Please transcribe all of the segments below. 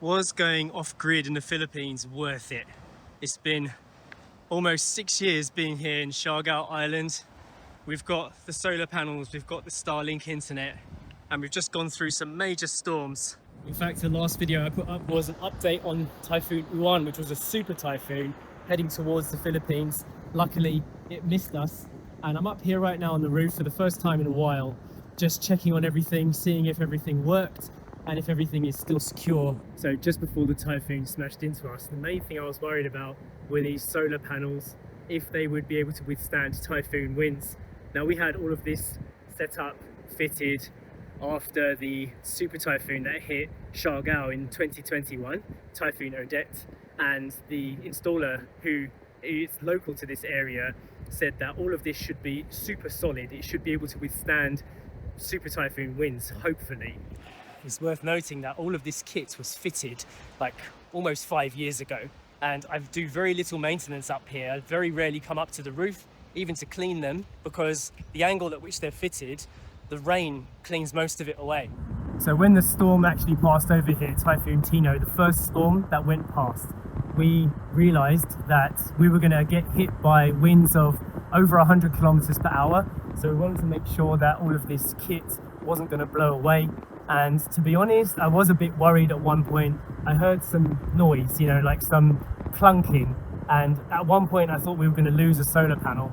Was going off-grid in the Philippines worth it? It's been almost 6 years being here in Siargao Island. We've got the solar panels, we've got the Starlink internet, and we've just gone through some major storms. In fact, the last video I put up was an update on Typhoon 1, which was a super typhoon heading towards the Philippines. Luckily, it missed us, and I'm up here right now on the roof for the first time in a while, just checking on everything, seeing if everything worked and if everything is still secure. So just before the typhoon smashed into us, the main thing I was worried about were these solar panels, if they would be able to withstand typhoon winds. Now, we had all of this set up, fitted, after the super typhoon that hit Siargao in 2021, Typhoon Odette, and the installer, who is local to this area, said that all of this should be super solid. It should be able to withstand super typhoon winds, hopefully. It's worth noting that all of this kit was fitted like almost 5 years ago, and I do very little maintenance up here. I very rarely come up to the roof even to clean them, because the angle at which they're fitted, the rain cleans most of it away. So when the storm actually passed over here, Typhoon Tino, the first storm that went past, we realized that we were going to get hit by winds of over 100 kilometers per hour. So we wanted to make sure that all of this kit wasn't going to blow away. And to be honest, I was a bit worried at one point. I heard some noise, you know, like some clunking. And at one point I thought we were going to lose a solar panel.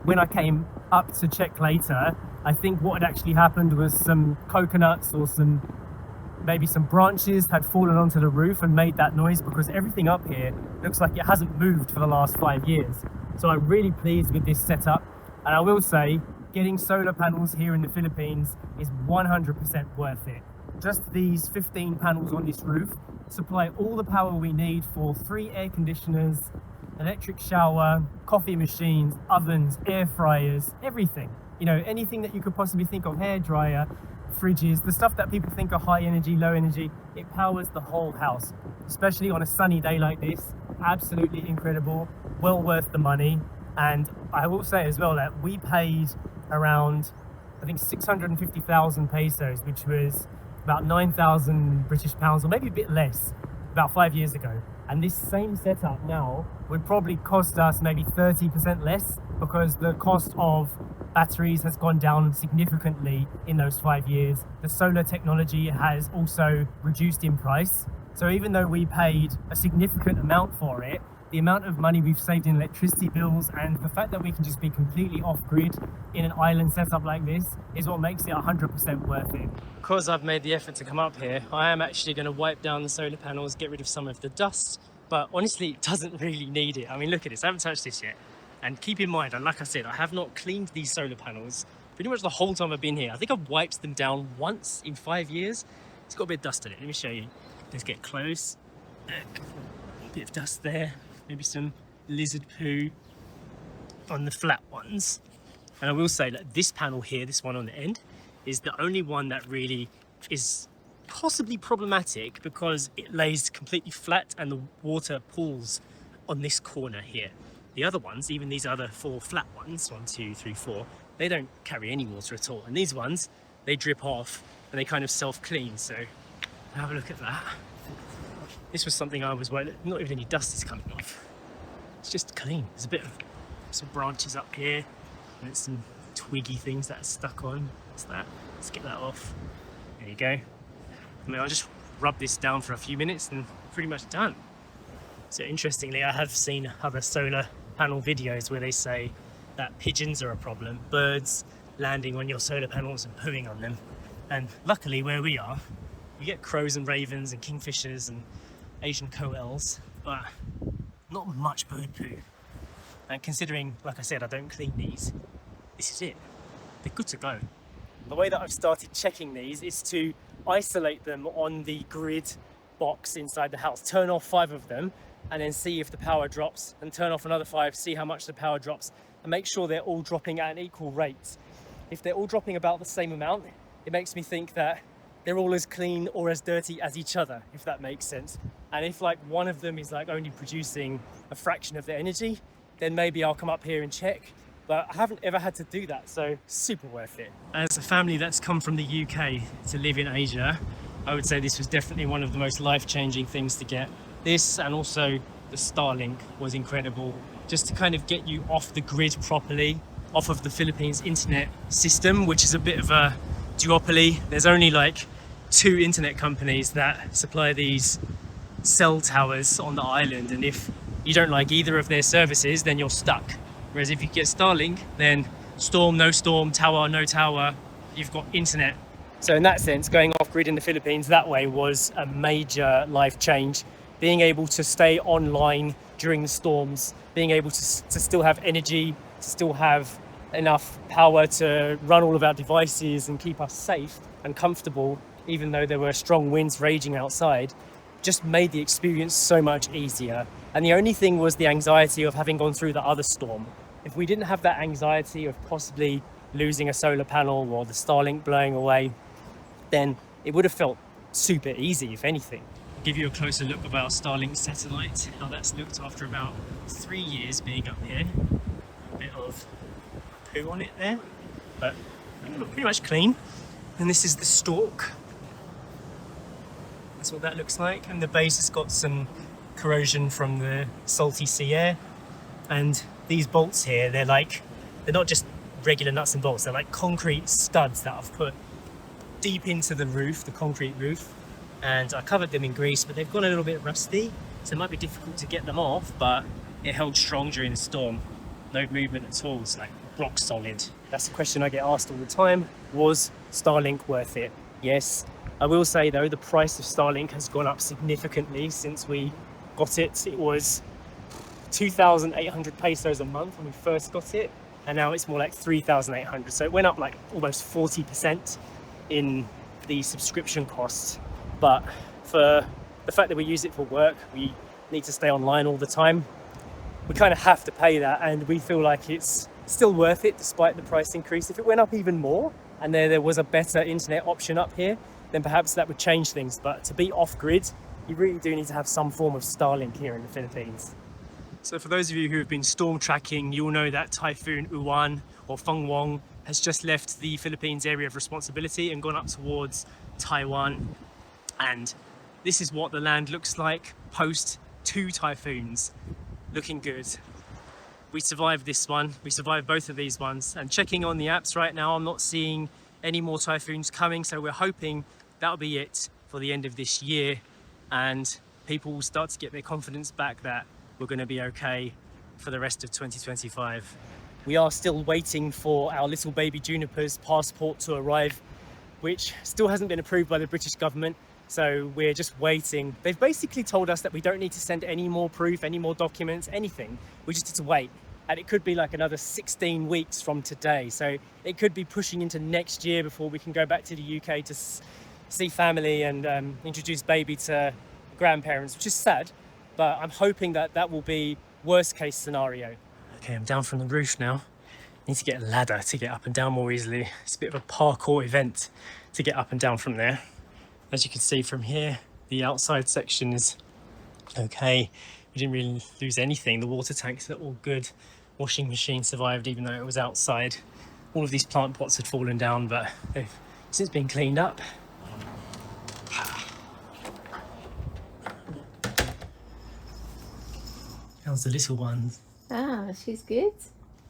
When I came up to check later, I think what had actually happened was some coconuts or maybe some branches had fallen onto the roof and made that noise, because everything up here looks like it hasn't moved for the last 5 years. So I'm really pleased with this setup. And I will say, getting solar panels here in the Philippines is 100% worth it. Just these 15 panels on this roof supply all the power we need for 3 air conditioners, electric shower, coffee machines, ovens, air fryers, everything. You know, anything that you could possibly think of, hair dryer, fridges, the stuff that people think are high energy, low energy, it powers the whole house, especially on a sunny day like this. Absolutely incredible, well worth the money. And I will say as well that we paid around, I think, 650,000 pesos, which was about 9,000 British pounds, or maybe a bit less, about 5 years ago. And this same setup now would probably cost us maybe 30% less, because the cost of batteries has gone down significantly in those 5 years. The solar technology has also reduced in price. So even though we paid a significant amount for it, the amount of money we've saved in electricity bills and the fact that we can just be completely off-grid in an island setup like this is what makes it 100% worth it. Because I've made the effort to come up here, I am actually going to wipe down the solar panels, get rid of some of the dust, but honestly, it doesn't really need it. I mean, look at this, I haven't touched this yet. And keep in mind, and like I said, I have not cleaned these solar panels pretty much the whole time I've been here. I think I've wiped them down once in 5 years. It's got a bit of dust in it. Let me show you. Let's get close. A bit of dust there. Maybe some lizard poo on the flat ones. And I will say that this panel here, this one on the end, is the only one that really is possibly problematic, because it lays completely flat and the water pools on this corner here. The other ones, even these other 4 flat ones, 1, 2, 3, 4, they don't carry any water at all. And these ones, they drip off and they kind of self-clean. So have a look at that. This was something I was worried, not even any dust is coming off. It's just clean. There's a bit of some branches up here, and it's some twiggy things that are stuck on. What's that? Let's get that off. There you go. I mean, I'll just rub this down for a few minutes and pretty much done. So interestingly, I have seen other solar panel videos where they say that pigeons are a problem, birds landing on your solar panels and pooing on them. And luckily where we are, you get crows and ravens and kingfishers and Asian coels, but not much bird poo. And considering, like I said, I don't clean these, this is it. They're good to go. The way that I've started checking these is to isolate them on the grid box inside the house. Turn off 5 of them and then see if the power drops, and turn off another 5, see how much the power drops, and make sure they're all dropping at an equal rate. If they're all dropping about the same amount, it makes me think that they're all as clean or as dirty as each other, if that makes sense. And if like one of them is like only producing a fraction of the energy, then maybe I'll come up here and check. But I haven't ever had to do that, so super worth it. As a family that's come from the UK to live in Asia, I would say this was definitely one of the most life-changing things to get. This, and also the Starlink, was incredible. Just to kind of get you off the grid properly, off of the Philippines internet system, which is a bit of a duopoly. There's only like 2 internet companies that supply these cell towers on the island, and if you don't like either of their services, then you're stuck. Whereas if you get Starlink, then storm, no storm, tower, no tower, you've got internet. So in that sense, going off grid in the Philippines that way was a major life change. Being able to stay online during the storms, being able to still have energy, to still have enough power to run all of our devices and keep us safe and comfortable, even though there were strong winds raging outside, just made the experience so much easier. And the only thing was the anxiety of having gone through the other storm. If we didn't have that anxiety of possibly losing a solar panel or the Starlink blowing away, then it would have felt super easy, if anything. I'll give you a closer look of our Starlink satellite, how that's looked after about 3 years being up here. A bit of poo on it there, but pretty much clean. And this is the stalk. That's what that looks like. And the base has got some corrosion from the salty sea air. And these bolts here, they're not just regular nuts and bolts, they're like concrete studs that I've put deep into the roof, the concrete roof, and I covered them in grease, but they've gone a little bit rusty, so it might be difficult to get them off, but it held strong during the storm. No movement at all, it's like rock solid. That's the question I get asked all the time. Was Starlink worth it? Yes. I will say though, the price of Starlink has gone up significantly since we got it. It was 2,800 pesos a month when we first got it, and now it's more like 3,800. So it went up like almost 40% in the subscription costs. But for the fact that we use it for work, we need to stay online all the time, we kind of have to pay that, and we feel like it's still worth it despite the price increase. If it went up even more and there was a better internet option up here, then perhaps that would change things. But to be off grid, you really do need to have some form of Starlink here in the Philippines. So for those of you who have been storm tracking, you'll know that Typhoon Uwan or Fengwang has just left the Philippines area of responsibility and gone up towards Taiwan. And this is what the land looks like post 2 typhoons. Looking good. We survived this one. We survived both of these ones. And checking on the apps right now, I'm not seeing any more typhoons coming. So we're hoping that'll be it for the end of this year. And people will start to get their confidence back that we're going to be okay for the rest of 2025. We are still waiting for our little baby Juniper's passport to arrive, which still hasn't been approved by the British government. So we're just waiting. They've basically told us that we don't need to send any more proof, any more documents, anything. We just need to wait. And it could be like another 16 weeks from today. So it could be pushing into next year before we can go back to the UK to see family and introduce baby to grandparents, which is sad. But I'm hoping that that will be worst case scenario. Okay, I'm down from the roof now. I need to get a ladder to get up and down more easily. It's a bit of a parkour event to get up and down from there. As you can see from here, the outside section is okay. We didn't really lose anything. The water tanks are all good. Washing machine survived even though it was outside. All of these plant pots had fallen down, but they've since been cleaned up. How's the little one? Ah, she's good.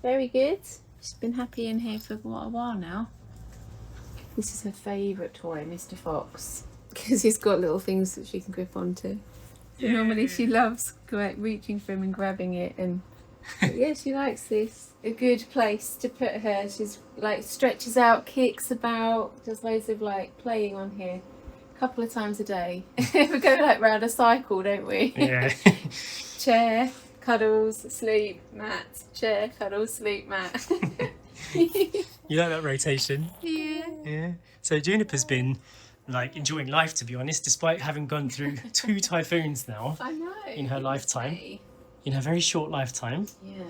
Very good. She's been happy in here for quite a while now. This is her favourite toy, Mr. Fox, because he's got little things that she can grip onto. So normally she loves reaching for him and grabbing it, and yeah, she likes this. A good place to put her. She's like stretches out, kicks about, does loads of like playing on here. A couple of times a day. We go like round a cycle, don't we? Yeah. Chair, cuddles, sleep, mat, chair, cuddles, sleep, mat. You like that rotation? Yeah. Yeah. So Juniper's been like enjoying life, to be honest, despite having gone through 2 typhoons now. I know. In her lifetime. In her very short lifetime. Yeah.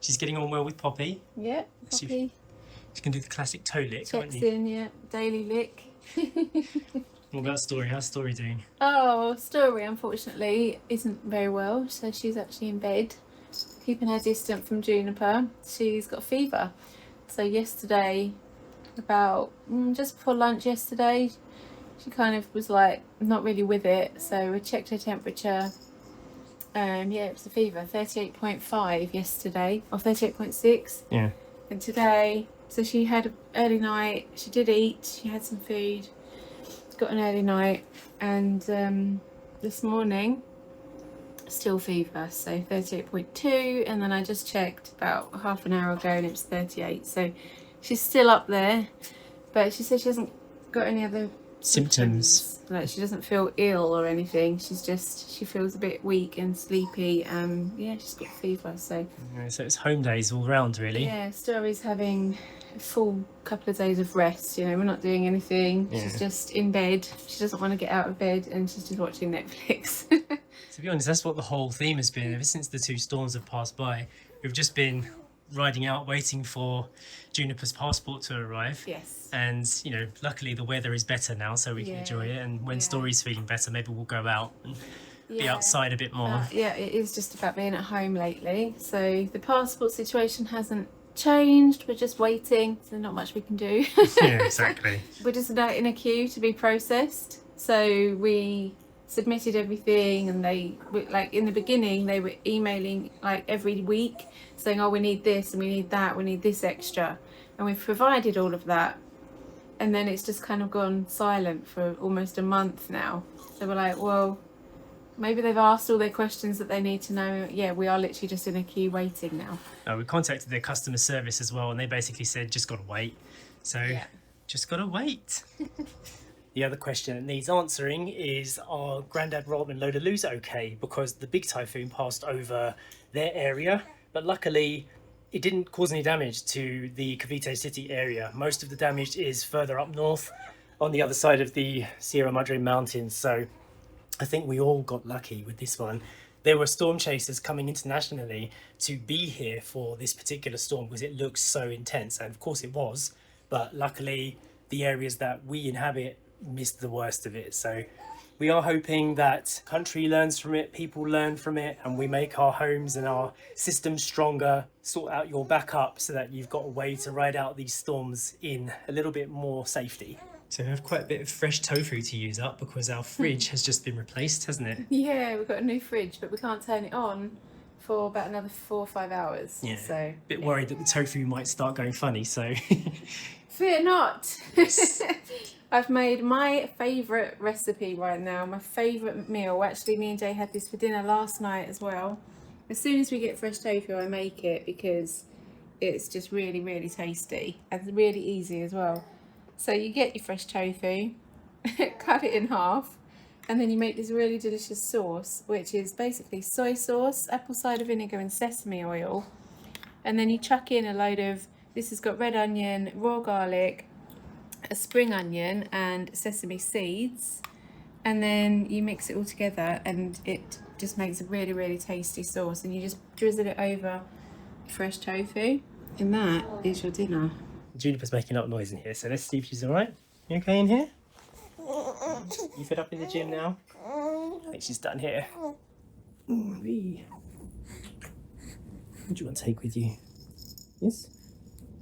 She's getting on well with Poppy. Yeah, Poppy. She can do the classic toe lick, can't Checks you? in, yeah. Daily lick. What about Story? How's Story doing? Oh, Story, unfortunately, isn't very well. So she's actually in bed, keeping her distant from Juniper. She's got a fever. So yesterday, about just before lunch yesterday, she kind of was like not really with it. So we checked her temperature. Yeah, it was a fever, 38.5 yesterday, or 38.6. Yeah. And today, so she had an early night. She did eat. She had some food. Got an early night, and this morning, still fever, so 38.2. And then I just checked about half an hour ago, and it was 38. So she's still up there, but she said she hasn't got any other Symptoms. like she doesn't feel ill or anything. She feels a bit weak and sleepy. Yeah, she's got fever. So Yeah, so it's home days all round, really. yeah, Story's having a full couple of days of rest. You know, we're not doing anything. Yeah. She's just in bed. She doesn't want to get out of bed, and she's just watching Netflix. To be honest, that's what the whole theme has been ever since the 2 storms have passed by. We've just been riding out, waiting for Juniper's passport to arrive. Yes. And, you know, luckily the weather is better now, so we can enjoy it. And when Story's feeling better, maybe we'll go out and be outside a bit more. Yeah, it is just about being at home lately. So the passport situation hasn't changed. We're just waiting. So not much we can do. Yeah, exactly. We're just in a queue to be processed. So we submitted everything, and they, like in the beginning, they were emailing like every week saying, oh, we need this and we need that, we need this extra, and we've provided all of that, and then it's just kind of gone silent for almost a month now. So we're like, well, maybe they've asked all their questions that they need to know. Yeah, we are literally just in a queue waiting now. We contacted their customer service as well, and they basically said just gotta wait. So just gotta wait. The other question that needs answering is, are Grandad, Rob and Lola Luz okay? Because the big typhoon passed over their area, but luckily it didn't cause any damage to the Cavite City area. Most of the damage is further up north on the other side of the Sierra Madre Mountains. So I think we all got lucky with this one. There were storm chasers coming internationally to be here for this particular storm because it looks so intense, and of course it was, but luckily the areas that we inhabit missed the worst of it. So we are hoping that country learns from it, people learn from it, and we make our homes and our systems stronger, sort out your backup so that you've got a way to ride out these storms in a little bit more safety. So we have quite a bit of fresh tofu to use up because our fridge has just been replaced, hasn't it? Yeah, we've got a new fridge, but we can't turn it on for about another 4 or 5 hours. Yeah, so bit worried that the tofu might start going funny, so fear not. I've made my favourite recipe right now, my favourite meal. Actually, me and Jay had this for dinner last night as well. As soon as we get fresh tofu, I make it because it's just really, really tasty and really easy as well. So you get your fresh tofu, cut it in half, and then you make this really delicious sauce, which is basically soy sauce, apple cider vinegar and sesame oil. And then you chuck in a load of, this has got red onion, raw garlic, a spring onion and sesame seeds, and then you mix it all together and it just makes a really, really tasty sauce, and you just drizzle it over fresh tofu, and that is your dinner. Juniper's making up noise in here, so let's see if she's alright. You okay in here? You fed up in the gym now? I think she's done here. What do you want to take with you? Yes?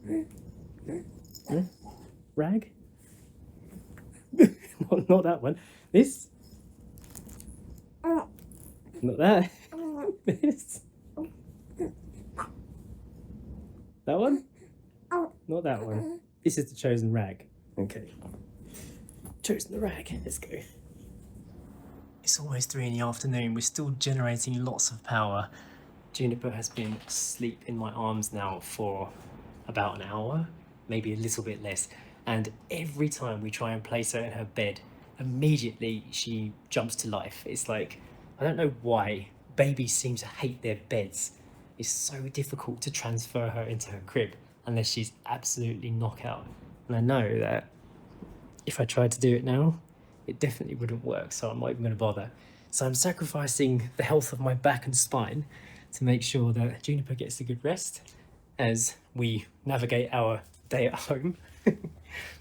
Yeah? Rag? not that one. This? Not that. This? That one? Not that one. This is the chosen rag. Okay. Chosen the rag. Let's go. It's almost 3 in the afternoon. We're still generating lots of power. Juniper has been asleep in my arms now for about an hour, maybe a little bit less. And every time we try and place her in her bed, immediately she jumps to life. It's like, I don't know why babies seem to hate their beds. It's so difficult to transfer her into her crib unless she's absolutely knockout. And I know that if I tried to do it now, it definitely wouldn't work, so I'm not even going to bother. So I'm sacrificing the health of my back and spine to make sure that Juniper gets a good rest as we navigate our day at home.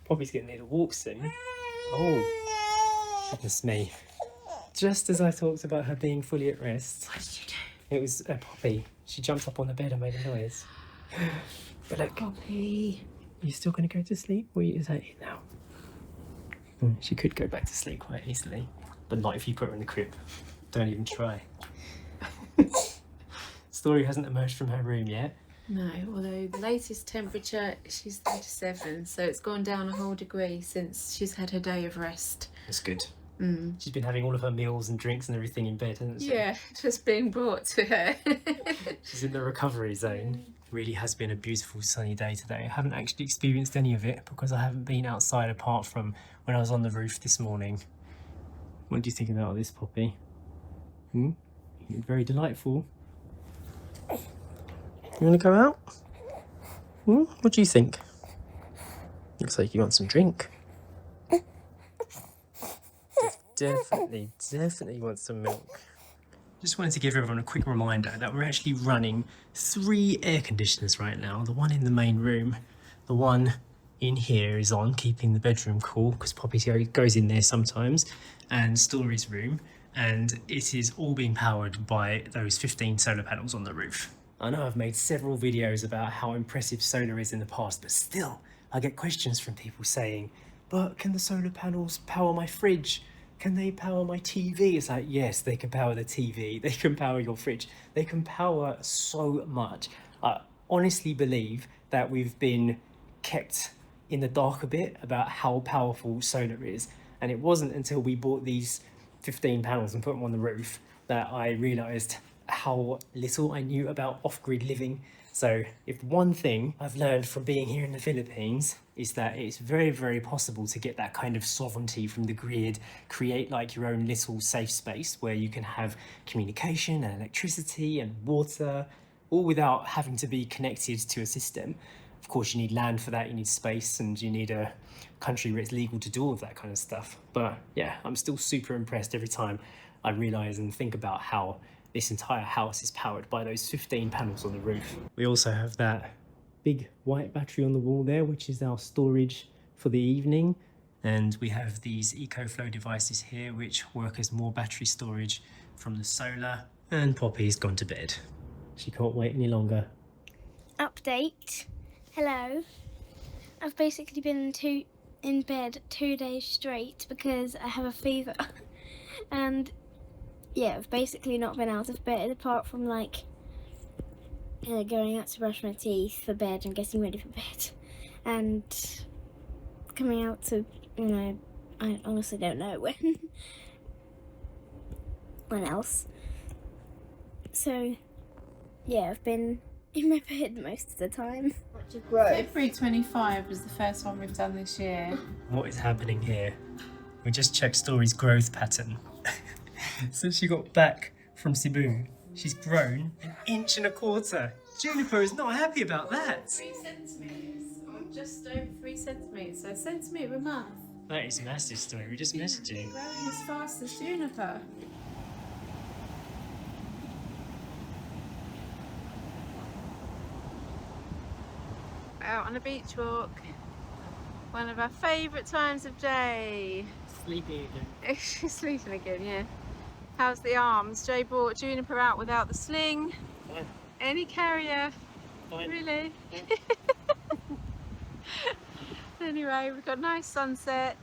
Poppy's getting near the walk soon. Oh, goodness me. Just as I talked about her being fully at rest, What did you do? it was a Poppy. She jumped up on the bed and made a noise. But look, Poppy. you still going to go to sleep, or is that it now? She could go back to sleep quite easily, but not if you put her in the crib. Don't even try. Story hasn't emerged from her room yet. No, although the latest temperature, she's 37, so it's gone down a whole degree since she's had her day of rest. That's good. Mm. She's been having all of her meals and drinks and everything in bed, hasn't she? Yeah, just being brought to her. She's in the recovery zone. Really has been a beautiful sunny day today. I haven't actually experienced any of it because I haven't been outside apart from when I was on the roof this morning. What do you think about this, Poppy? Very delightful. You want to go out? What do you think? Looks like you want some drink. Definitely want some milk. Just wanted to give everyone a quick reminder that we're actually running 3 air conditioners right now. The one in the main room, the one in here is on, keeping the bedroom cool because Poppy goes in there sometimes, and Story's room, and it is all being powered by those 15 solar panels on the roof. I know I've made several videos about how impressive solar is in the past, but still I get questions from people saying, but can the solar panels power my fridge? Can they power my TV? It's like, yes, they can power the TV. They can power your fridge. They can power so much. I honestly believe that we've been kept in the dark a bit about how powerful solar is. And it wasn't until we bought these 15 panels and put them on the roof that I realised how little I knew about off-grid living. So if one thing I've learned from being here in the Philippines is that it's very, very possible to get that kind of sovereignty from the grid, create like your own little safe space where you can have communication and electricity and water, all without having to be connected to a system. Of course, you need land for that, you need space, and you need a country where it's legal to do all of that kind of stuff. But yeah, I'm still super impressed every time I realise and think about how this entire house is powered by those 15 panels on the roof. We also have that big white battery on the wall there, which is our storage for the evening. And we have these EcoFlow devices here, which work as more battery storage from the solar. And Poppy's gone to bed. She can't wait any longer. Update. Hello. I've basically been in bed 2 days straight because I have a fever. And yeah, I've basically not been out of bed apart from like going out to brush my teeth for bed and getting ready for bed. And coming out to, I honestly don't know when else. So yeah, I've been in my bed most of the time. February 25 was the first one we've done this year. What is happening here? We just checked Story's growth pattern. Since she got back from Cebu, she's grown 1.25 inches. Juniper is not happy about that. 3 centimetres, or just over 3 centimetres, so a centimetre a month. That is massive, Story. We just messaged you. Growing as fast as Juniper. Out on a beach walk. One of our favourite times of day. Sleeping again. She's sleeping again, yeah. How's the arms? Jay brought Juniper out without the sling. Fine. Any carrier? Fine. Really? Fine. Anyway, we've got a nice sunset.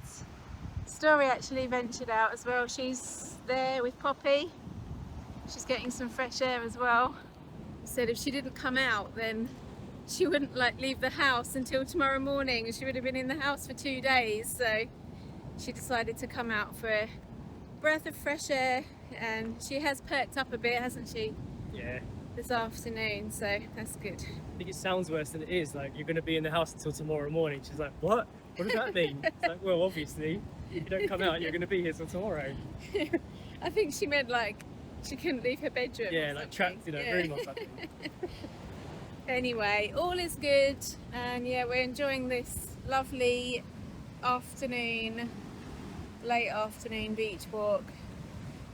Story actually ventured out as well. She's there with Poppy. She's getting some fresh air as well. Said if she didn't come out, then she wouldn't leave the house until tomorrow morning. She would have been in the house for 2 days. So she decided to come out for a breath of fresh air, and she has perked up a bit, hasn't she? Yeah. This afternoon, so that's good. I think it sounds worse than it is. Like, you're going to be in the house until tomorrow morning. She's like, what? What does that mean? It's like, well, obviously, if you don't come out, you're going to be here till tomorrow. I think she meant like she couldn't leave her bedroom. Yeah, like trapped in a room or something. Anyway, all is good, and yeah, we're enjoying this lovely afternoon, late afternoon beach walk.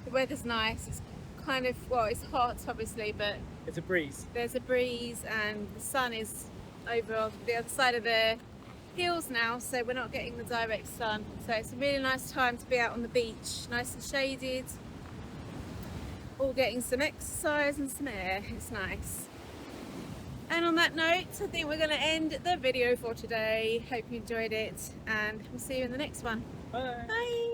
The weather's nice. It's kind of, well, it's hot obviously, but It's a breeze. there's a breeze and the sun is over on the other side of the hills now, so we're not getting the direct sun. So it's a really nice time to be out on the beach, nice and shaded, all getting some exercise and some air. It's nice. And on that note, I think we're going to end the video for today. Hope you enjoyed it, and we'll see you in the next one. Bye. Bye.